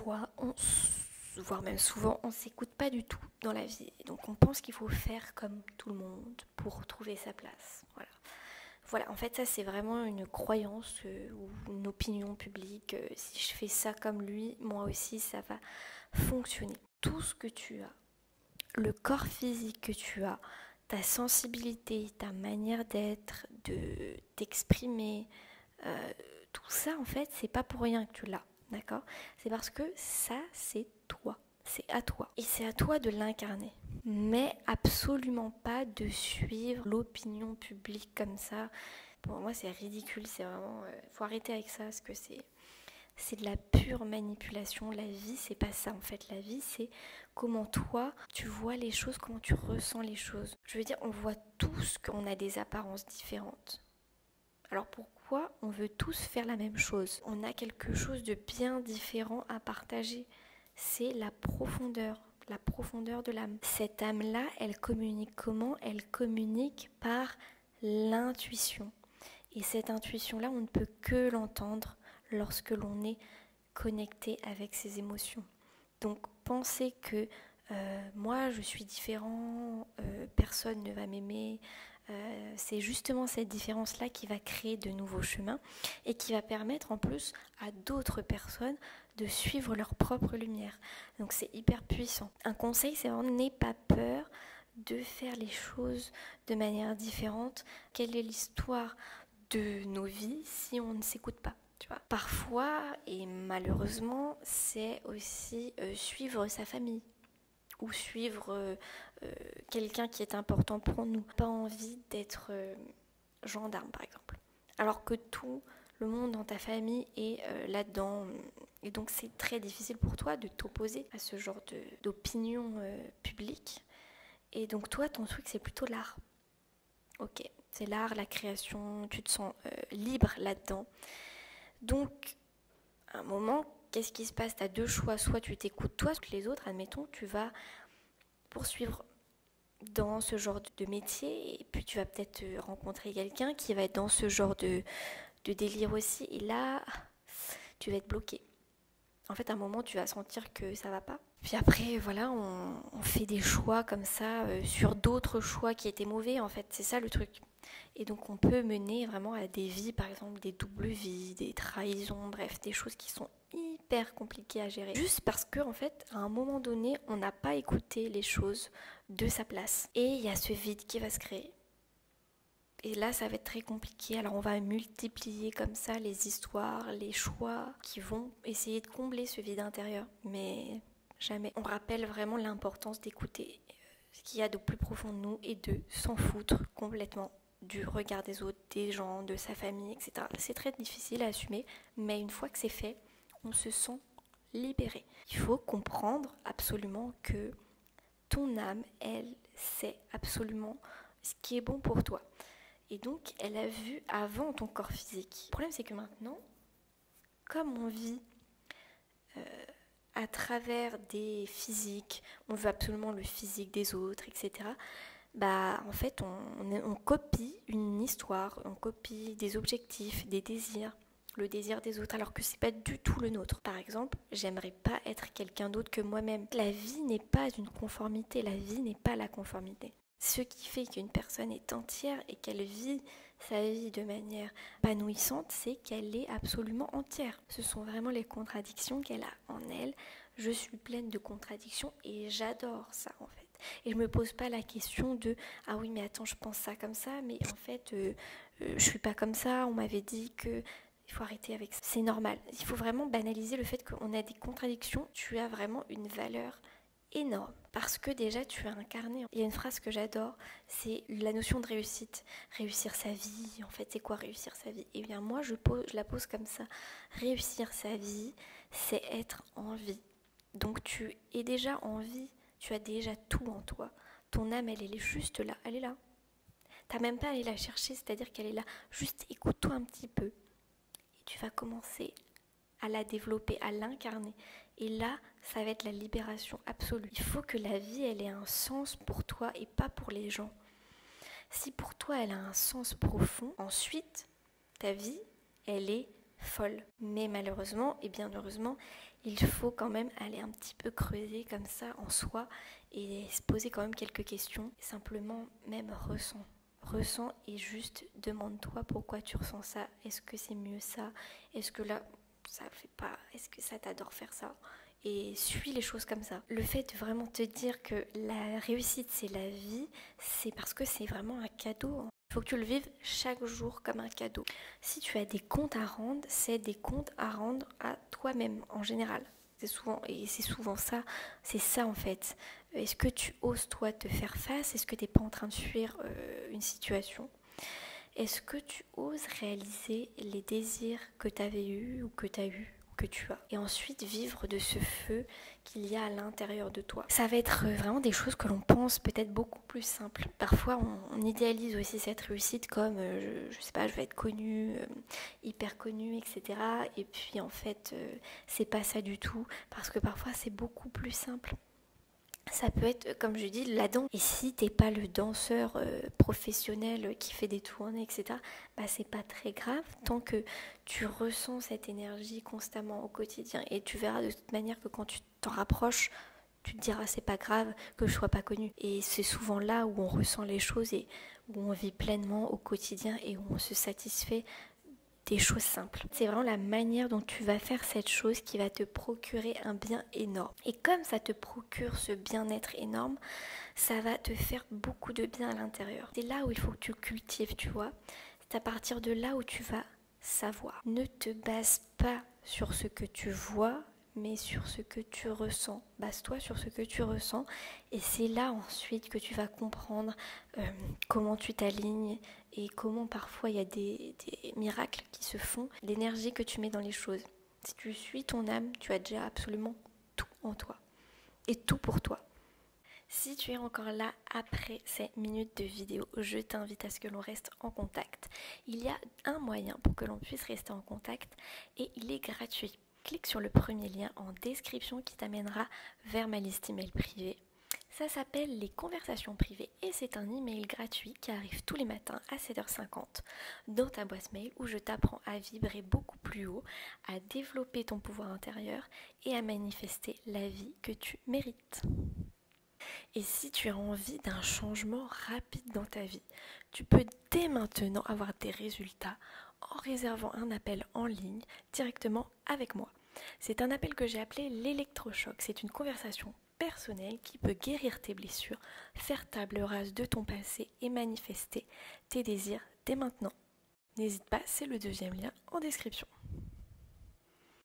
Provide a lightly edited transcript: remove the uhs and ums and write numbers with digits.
fois, voire même souvent, on ne s'écoute pas du tout dans la vie. Donc on pense qu'il faut faire comme tout le monde pour trouver sa place. Voilà, en fait ça c'est vraiment une croyance ou une opinion publique. Si je fais ça comme lui, moi aussi ça va fonctionner. Tout ce que tu as, le corps physique que tu as, ta sensibilité, ta manière d'être, de t'exprimer, tout ça en fait c'est pas pour rien que tu l'as, d'accord? C'est parce que ça c'est toi, c'est à toi et c'est à toi de l'incarner, mais absolument pas de suivre l'opinion publique comme ça. Pour moi c'est ridicule, c'est vraiment faut arrêter avec ça parce que c'est de la pure manipulation. La vie c'est pas ça en fait, la vie c'est comment toi tu vois les choses, comment tu ressens les choses. Je veux dire, on voit tous qu'on a des apparences différentes. Alors pourquoi on veut tous faire la même chose? On a quelque chose de bien différent à partager. C'est la profondeur de l'âme. Cette âme-là, elle communique comment? Elle communique par l'intuition. Et cette intuition-là, on ne peut que l'entendre lorsque l'on est connecté avec ses émotions. Donc penser que moi je suis différent, personne ne va m'aimer, c'est justement cette différence-là qui va créer de nouveaux chemins et qui va permettre en plus à d'autres personnes de suivre leur propre lumière. Donc c'est hyper puissant. Un conseil, c'est vraiment n'aie pas peur de faire les choses de manière différente. Quelle est l'histoire de nos vies si on ne s'écoute pas? Tu vois. Parfois, et malheureusement, c'est aussi suivre sa famille ou suivre quelqu'un qui est important pour nous. Pas envie d'être gendarme, par exemple. Alors que tout le monde dans ta famille est là-dedans. Et donc, c'est très difficile pour toi de t'opposer à ce genre d'opinion publique. Et donc, toi, ton truc, c'est plutôt l'art. Ok, c'est l'art, la création, tu te sens libre là-dedans. Donc, à un moment, qu'est-ce qui se passe? Tu as deux choix, soit tu t'écoutes toi, soit les autres, admettons, tu vas poursuivre dans ce genre de métier et puis tu vas peut-être rencontrer quelqu'un qui va être dans ce genre de délire aussi et là, tu vas être bloqué. En fait, à un moment, tu vas sentir que ça va pas. Puis après, voilà, on fait des choix comme ça sur d'autres choix qui étaient mauvais, en fait. C'est ça le truc. Et donc, on peut mener vraiment à des vies, par exemple, des doubles vies, des trahisons, bref, des choses qui sont hyper compliquées à gérer. Juste parce que, en fait, à un moment donné, on n'a pas écouté les choses de sa place. Et il y a ce vide qui va se créer. Et là, ça va être très compliqué. Alors, on va multiplier comme ça les histoires, les choix qui vont essayer de combler ce vide intérieur. Mais jamais. On rappelle vraiment l'importance d'écouter ce qu'il y a de plus profond de nous et de s'en foutre complètement du regard des autres, des gens, de sa famille, etc. C'est très difficile à assumer, mais une fois que c'est fait, on se sent libéré. Il faut comprendre absolument que ton âme, elle, sait absolument ce qui est bon pour toi. Et donc, elle a vu avant ton corps physique. Le problème, c'est que maintenant, comme on vit à travers des physiques, on veut absolument le physique des autres, etc., bah, en fait, on copie une histoire, on copie des objectifs, des désirs, le désir des autres, alors que c'est pas du tout le nôtre. Par exemple, j'aimerais pas être quelqu'un d'autre que moi-même. La vie n'est pas une conformité, la vie n'est pas la conformité. Ce qui fait qu'une personne est entière et qu'elle vit sa vie de manière épanouissante, c'est qu'elle est absolument entière. Ce sont vraiment les contradictions qu'elle a en elle. Je suis pleine de contradictions et j'adore ça en fait. Et je me pose pas la question de « Ah oui, mais attends, je pense ça comme ça, mais en fait, je suis pas comme ça, on m'avait dit que... » Il faut arrêter avec ça. C'est normal. Il faut vraiment banaliser le fait qu'on a des contradictions. Tu as vraiment une valeur énorme. Parce que déjà, tu as incarné. Il y a une phrase que j'adore, c'est la notion de réussite. Réussir sa vie, en fait, c'est quoi réussir sa vie? Eh bien, moi, je la pose comme ça. Réussir sa vie, c'est être en vie. Donc, tu es déjà en vie. Tu as déjà tout en toi. Ton âme, elle est juste là. Elle est là. T'as même pas à aller la chercher, c'est-à-dire qu'elle est là. Juste écoute-toi un petit peu. Et tu vas commencer à la développer, à l'incarner. Et là, ça va être la libération absolue. Il faut que la vie, elle ait un sens pour toi et pas pour les gens. Si pour toi, elle a un sens profond, ensuite, ta vie, elle est folle. Mais malheureusement, et bien heureusement, il faut quand même aller un petit peu creuser comme ça en soi et se poser quand même quelques questions. Simplement, même ressens et juste demande-toi pourquoi tu ressens ça. Est-ce que c'est mieux ça? Est-ce que là, ça fait pas? Est-ce que ça t'adore faire ça? Et suis les choses comme ça. Le fait de vraiment te dire que la réussite c'est la vie, c'est parce que c'est vraiment un cadeau. Il faut que tu le vives chaque jour comme un cadeau. Si tu as des comptes à rendre, c'est des comptes à rendre à toi-même en général. C'est souvent ça, c'est ça en fait. Est-ce que tu oses toi te faire face? Est-ce que tu n'es pas en train de fuir une situation? Est-ce que tu oses réaliser les désirs que tu avais eus ou que tu as eus? Que tu as et ensuite vivre de ce feu qu'il y a à l'intérieur de toi. Ça va être vraiment des choses que l'on pense peut-être beaucoup plus simples. Parfois on idéalise aussi cette réussite comme je sais pas, je vais être connue, hyper connue, etc. Et puis en fait c'est pas ça du tout parce que parfois c'est beaucoup plus simple. Ça peut être, comme je dis, la danse. Et si t'es pas le danseur professionnel qui fait des tournées, etc., bah c'est pas très grave tant que tu ressens cette énergie constamment au quotidien. Et tu verras de toute manière que quand tu t'en rapproches, tu te diras c'est pas grave que je sois pas connue. Et c'est souvent là où on ressent les choses et où on vit pleinement au quotidien et où on se satisfait des choses simples. C'est vraiment la manière dont tu vas faire cette chose qui va te procurer un bien énorme. Et comme ça te procure ce bien-être énorme, ça va te faire beaucoup de bien à l'intérieur. C'est là où il faut que tu cultives, tu vois. C'est à partir de là où tu vas savoir. Ne te base pas sur ce que tu vois, mais sur ce que tu ressens. Base-toi sur ce que tu ressens et c'est là ensuite que tu vas comprendre comment tu t'alignes et comment parfois il y a des miracles qui se font. L'énergie que tu mets dans les choses. Si tu suis ton âme, tu as déjà absolument tout en toi et tout pour toi. Si tu es encore là après ces minutes de vidéo, je t'invite à ce que l'on reste en contact. Il y a un moyen pour que l'on puisse rester en contact et il est gratuit. Clique sur le premier lien en description qui t'amènera vers ma liste email privée. Ça s'appelle les conversations privées et c'est un email gratuit qui arrive tous les matins à 7h50 dans ta boîte mail où je t'apprends à vibrer beaucoup plus haut, à développer ton pouvoir intérieur et à manifester la vie que tu mérites. Et si tu as envie d'un changement rapide dans ta vie, tu peux dès maintenant avoir des résultats en réservant un appel en ligne directement avec moi. C'est un appel que j'ai appelé l'électrochoc. C'est une conversation personnelle qui peut guérir tes blessures, faire table rase de ton passé et manifester tes désirs dès maintenant. N'hésite pas, c'est le deuxième lien en description.